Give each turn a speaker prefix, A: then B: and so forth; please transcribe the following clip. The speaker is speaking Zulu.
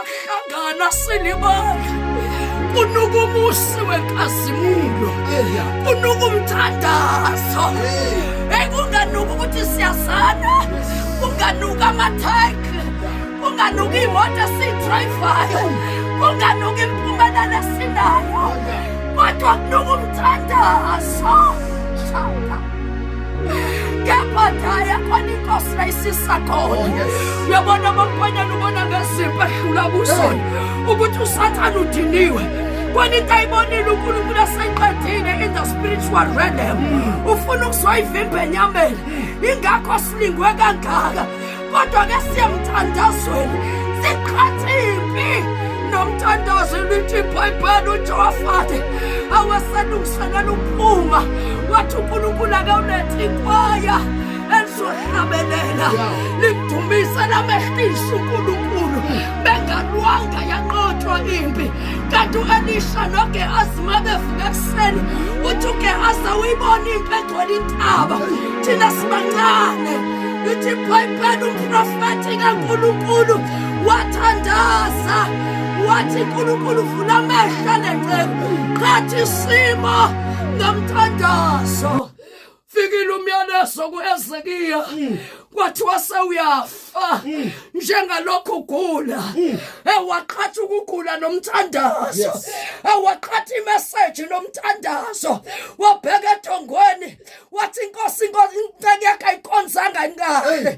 A: sokuhlangana silibala. Unukumusi wenkazimulo. Unukumthandazo. Kunganuka ukuthi siyasana. Kunganuka amathayikhi. Kunganuka imoto esiyidrayivayo. Kunganuka impumelelo esinayo. Kodwa kunuka umthandazo. Qhatha yakhona inkosi layisisa khona. Uyabona bamfanyana ubona ngezimpa ehlula kusona ukuthi uSathane udiniwe. Kwani into ayibonile uNkulunkulu aseyiqedile in the spiritual realm. Ufuna ukuzoyivimba enyameni. Ingakho silingwe kangaka. Kodwa ke siyamthandazweni. Siqhatha impi. Nomthandazo lithi iBhayibheli uJohafate awasalungiselela ukuphuma. Wathi uNkulunkulu akawulethe inkwaya elizohlabelela lidumise lamehlisa uNkulunkulu. Bengalwanga yanqothwa impi. Kanti u-Elisha noGehazi mabevuka ekuseni uthi uGehazi uyibona impi egcwele intaba. Thina sibancane. Lithi iBhayibheli umprofethi kaNkulunkulu wathandaza. Wathi uNkulunkulu vula amehlo lenceku. Qhatha isimo nomthandazo. Fikile umyalezo kuHezekiya. Kwathiwa sewuyafa njengalokhu ugula. Waqhatha ukugula nomthandazo. Waqhatha imessage nomthandazo. Wabheka ethongweni wathi inkosi inceke yakhe ayikhonzanga ingane.